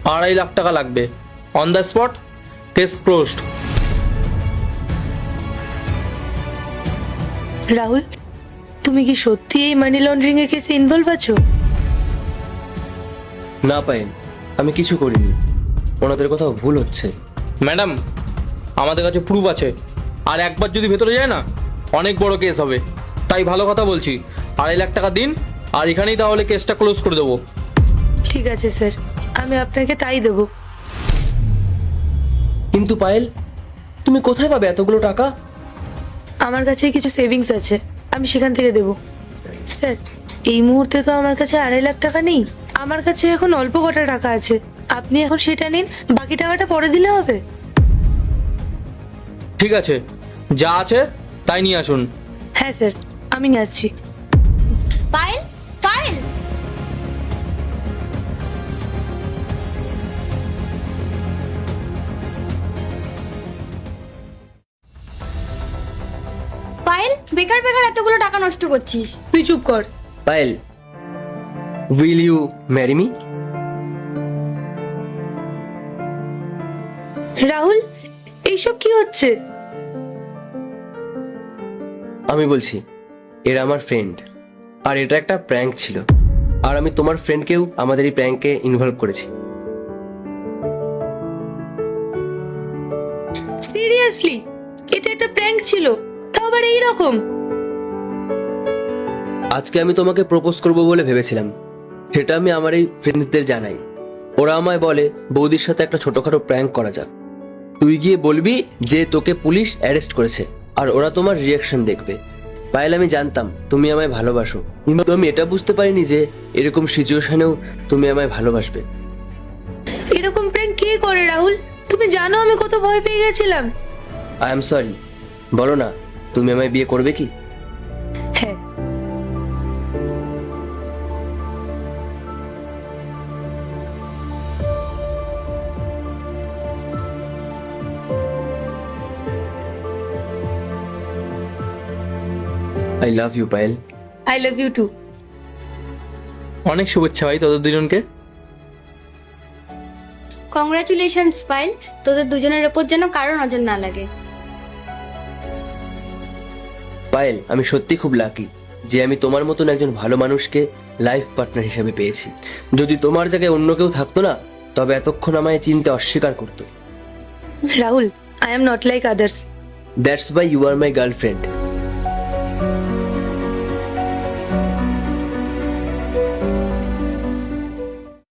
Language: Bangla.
2.5 লাখ টাকা লাগবে। On the spot, case closed. Rahul, তুমি কি সত্যি এই মানি লন্ডারিং এর কেসে ইনভলভ আছো? না পায়েল, আমি কিছু করিনি। ওনাদের কোথাও ভুল হচ্ছে। ম্যাডাম, আমাদের কাছে প্রুফ আছে, আর একবার যদি ভেতরে যায় না অনেক বড় কেস হবে। তাই ভালো কথা বলছি, 2.5 লাখ টাকা দিন, আর এখানেই তাহলে কেসটা ক্লোজ করে দেবো। ঠিক আছে স্যার, আমি আপনাকে তাই দেবো। কিন্তু পায়েল, তুমি কোথায় পাবে এতগুলো টাকা? আমার কাছে কিছু সেভিংস আছে, আমি সেখান থেকে দেবো। স্যার, এই মুহূর্তে তো আমার কাছে 2.5 লাখ টাকা নেই। আমার কাছে এখন অল্প কটা টাকা আছে, আপনি এখন সেটা নিন, বাকি টাকাটা পরে দিলে হবে। ঠিক আছে, যা আছে তাই নিয়ে আসুন। হ্যাঁ স্যার, আমি নিয়ে আসছি। পায়েল, পায়েল, পায়েল, বেকার বেকার এতগুলো টাকা নষ্ট করছিস। তুই চুপ কর। Payel, will you marry me? Rahul, এইসব কি হচ্ছে? আমি বলছি, এরা আমার ফ্রেন্ড, আর এটা একটা প্র্যাঙ্ক ছিল। আর আমি তোমার ফ্রেন্ডকেও আমাদের এই প্র্যাঙ্কে ইনভলভ করেছি। সিরিয়াসলি, এটা একটা প্র্যাঙ্ক ছিল, তাও আবার এইরকম? আজকে আমি তোমাকে প্রপোজ করব বলে ভেবেছিলাম, সেটা আমি আমার এই ফ্রেন্ডসদের জানাই। ওরা আমায় বলে বৌদির সাথে একটা ছোটখাটো প্র্যাঙ্ক করা যাক। তুই গিয়ে বলবি যে তোকে পুলিশ অ্যারেস্ট করেছে, আর ওরা তোমার রিয়াকশন দেখবে। পায়েল, আমি জানতাম তুমি আমায় ভালোবাসো, কিন্তু আমি এটা বুঝতে পারিনি যে এরকম সিচুয়েশনেও তুমি আমায় ভালোবাসবে। এরকম প্র্যাঙ্ক কে করে রাহুল? তুমি জানো আমি কত ভয় পেয়ে গেছিলাম। I am sorry. বলো না, তুমি আমায় বিয়ে করবে কি? হ্যাঁ। I love you Payel. I love you too. অনেক শুভেচ্ছা ভাই তোদের দুজনকে। কংগ্রাচুলেশনস পায়েল, তোদের দুজনের ওপর যেন কারো নজর না লাগে। পায়েল, আমি সত্যি খুব লাকি যে আমি তোমার মতন একজন ভালো মানুষকে লাইফ পার্টনার হিসেবে পেয়েছি। যদি তোমার জায়গায় অন্য কেউ থাকতো না, তবে এতক্ষণ আমায় চিনতে অস্বীকার করতো। Rahul, I am not like others. That's why you are my girlfriend.